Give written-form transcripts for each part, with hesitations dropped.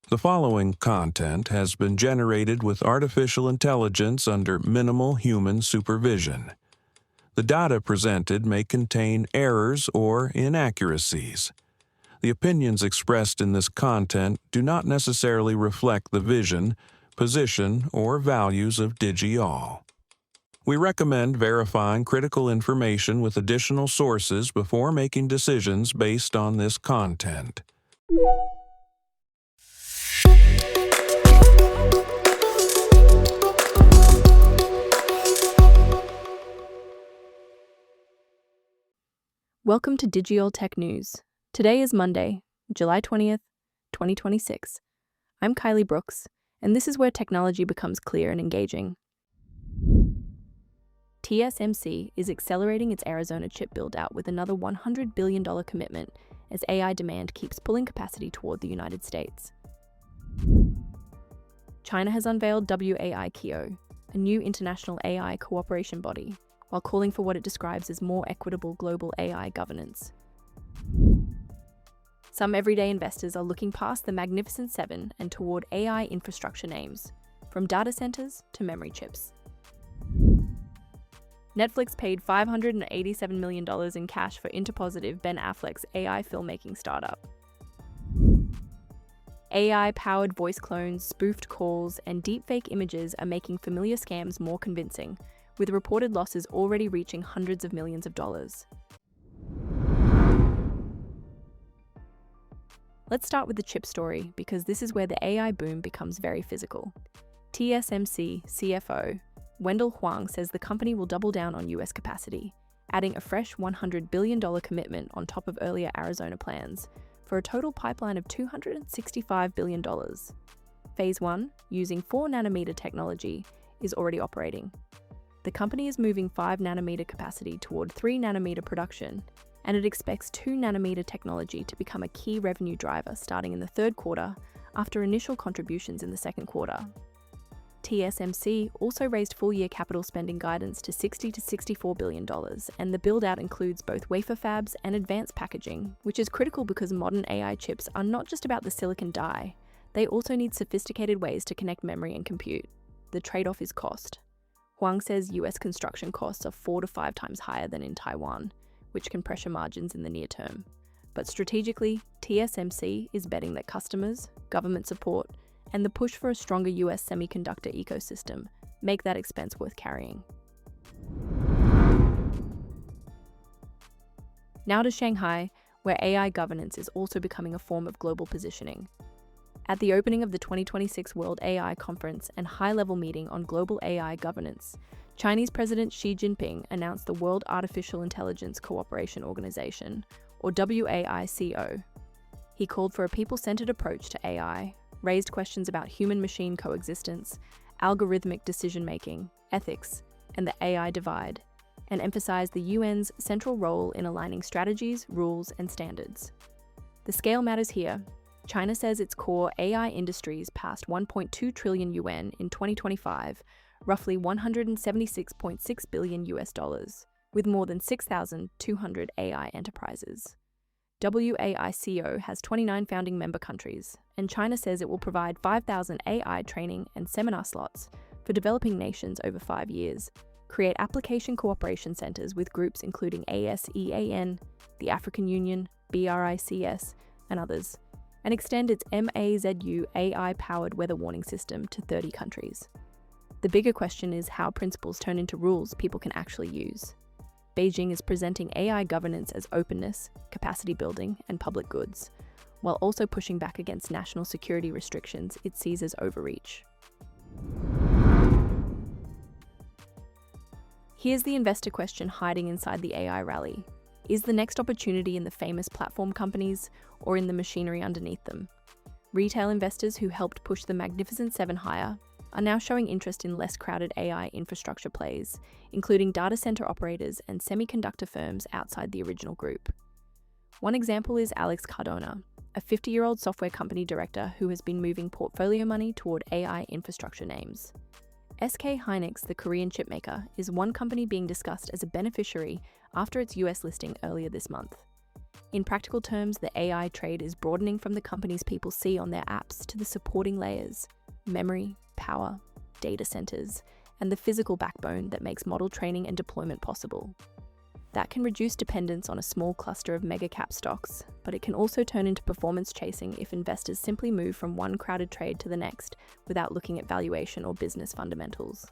The following content has been generated with artificial intelligence under minimal human supervision. The data presented may contain errors or inaccuracies. The opinions expressed in this content do not necessarily reflect the vision, position, or values of DigiAll. We recommend verifying critical information with additional sources before making decisions based on this content. Welcome to DigiAll Tech News. Today is Monday, July 20th, 2026. I'm Kylie Brooks, and this is where technology becomes clear and engaging. TSMC is accelerating its Arizona chip build-out with another $100 billion commitment as AI demand keeps pulling capacity toward the United States. China has unveiled WAICO, a new international AI cooperation body, while calling for what it describes as more equitable global AI governance. Some everyday investors are looking past the Magnificent Seven and toward AI infrastructure names, from data centers to memory chips. Netflix paid $587 million in cash for Interpositive Ben Affleck's AI filmmaking startup. AI-powered voice clones, spoofed calls, and deepfake images are making familiar scams more convincing, with reported losses already reaching hundreds of millions of dollars. Let's start with the chip story, because this is where the AI boom becomes very physical. TSMC CFO Wendell Huang says the company will double down on US capacity, adding a fresh $100 billion commitment on top of earlier Arizona plans, for a total pipeline of $265 billion. Phase 1, using 4nm technology, is already operating. The company is moving 5nm capacity toward 3nm production, and it expects 2nm technology to become a key revenue driver starting in the third quarter after initial contributions in the second quarter. TSMC also raised full-year capital spending guidance to $60 to $64 billion, and the build-out includes both wafer fabs and advanced packaging, which is critical because modern AI chips are not just about the silicon die, they also need sophisticated ways to connect memory and compute. The trade-off is cost. Huang says US construction costs are 4 to 5 times higher than in Taiwan, which can pressure margins in the near term. But strategically, TSMC is betting that customers, government support, and the push for a stronger US semiconductor ecosystem make that expense worth carrying. Now to Shanghai, where AI governance is also becoming a form of global positioning. At the opening of the 2026 World AI Conference and high-level meeting on global AI governance, Chinese President Xi Jinping announced the World Artificial Intelligence Cooperation Organization, or WAICO. He called for a people-centered approach to AI, raised questions about human-machine coexistence, algorithmic decision-making, ethics, and the AI divide, and emphasized the UN's central role in aligning strategies, rules, and standards. The scale matters here. China says its core AI industries passed 1.2 trillion yuan in 2025, roughly $176.6 billion US dollars, with more than 6,200 AI enterprises. WAICO has 29 founding member countries, and China says it will provide 5,000 AI training and seminar slots for developing nations over 5 years, create application cooperation centers with groups including ASEAN, the African Union, BRICS, and others, and extend its MAZU AI-powered weather warning system to 30 countries. The bigger question is how principles turn into rules people can actually use. Beijing is presenting AI governance as openness, capacity building, and public goods, while also pushing back against national security restrictions it sees as overreach. Here's the investor question hiding inside the AI rally. Is the next opportunity in the famous platform companies or in the machinery underneath them? Retail investors who helped push the Magnificent Seven higher are now showing interest in less crowded AI infrastructure plays, including data center operators and semiconductor firms outside the original group. One example is Alex Cardona, a 50-year-old software company director who has been moving portfolio money toward AI infrastructure names. SK Hynix, the Korean chipmaker, is one company being discussed as a beneficiary after its US listing earlier this month. In practical terms, the AI trade is broadening from the companies people see on their apps to the supporting layers: memory, power, data centers, and the physical backbone that makes model training and deployment possible. That can reduce dependence on a small cluster of mega-cap stocks, but it can also turn into performance chasing if investors simply move from one crowded trade to the next without looking at valuation or business fundamentals.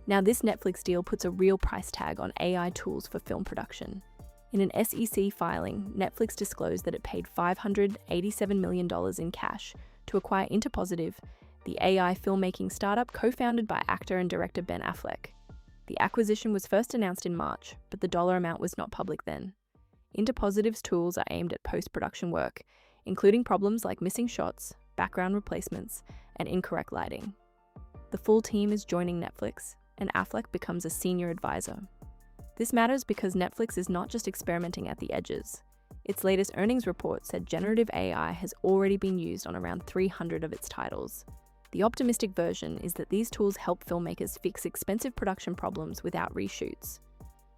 Now, this Netflix deal puts a real price tag on AI tools for film production. In an SEC filing, Netflix disclosed that it paid $587 million in cash to acquire Interpositive, the AI filmmaking startup co-founded by actor and director Ben Affleck. The acquisition was first announced in March, but the dollar amount was not public then. Interpositive's tools are aimed at post-production work, including problems like missing shots, background replacements, and incorrect lighting. The full team is joining Netflix, and Affleck becomes a senior advisor. This matters because Netflix is not just experimenting at the edges. Its latest earnings report said generative AI has already been used on around 300 of its titles. The optimistic version is that these tools help filmmakers fix expensive production problems without reshoots.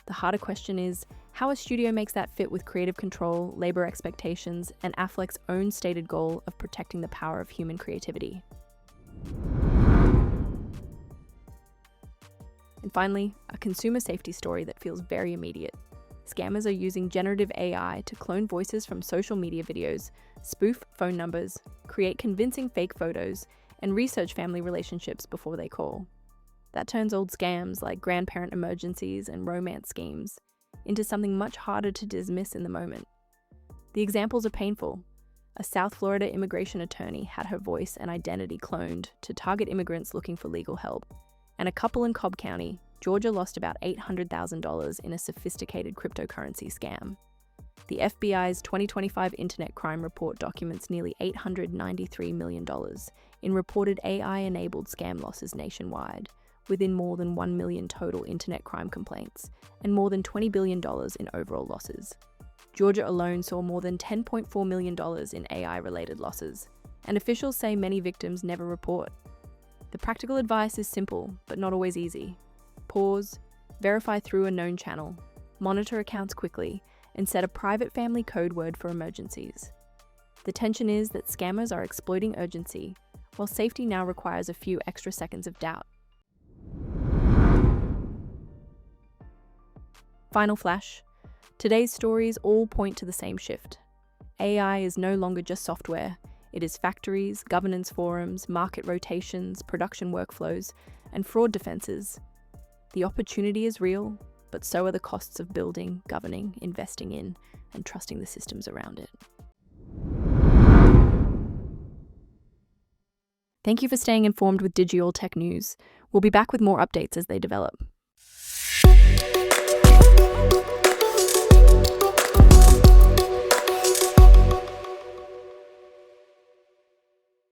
The harder question is how a studio makes that fit with creative control, labor expectations, and Affleck's own stated goal of protecting the power of human creativity. And finally, a consumer safety story that feels very immediate. Scammers are using generative AI to clone voices from social media videos, spoof phone numbers, create convincing fake photos, and research family relationships before they call. That turns old scams like grandparent emergencies and romance schemes into something much harder to dismiss in the moment. The examples are painful. A South Florida immigration attorney had her voice and identity cloned to target immigrants looking for legal help. And a couple in Cobb County, Georgia, lost about $800,000 in a sophisticated cryptocurrency scam. The FBI's 2025 Internet Crime Report documents nearly $893 million in reported AI-enabled scam losses nationwide, within more than 1 million total internet crime complaints, and more than $20 billion in overall losses. Georgia alone saw more than $10.4 million in AI-related losses, and officials say many victims never report. The practical advice is simple, but not always easy. Pause, verify through a known channel, monitor accounts quickly, and set a private family code word for emergencies. The tension is that scammers are exploiting urgency, while safety now requires a few extra seconds of doubt. Final flash. Today's stories all point to the same shift. AI is no longer just software. It is factories, governance forums, market rotations, production workflows, and fraud defenses. The opportunity is real, but so are the costs of building, governing, investing in, and trusting the systems around it. Thank you for staying informed with DigiAll Tech News. We'll be back with more updates as they develop.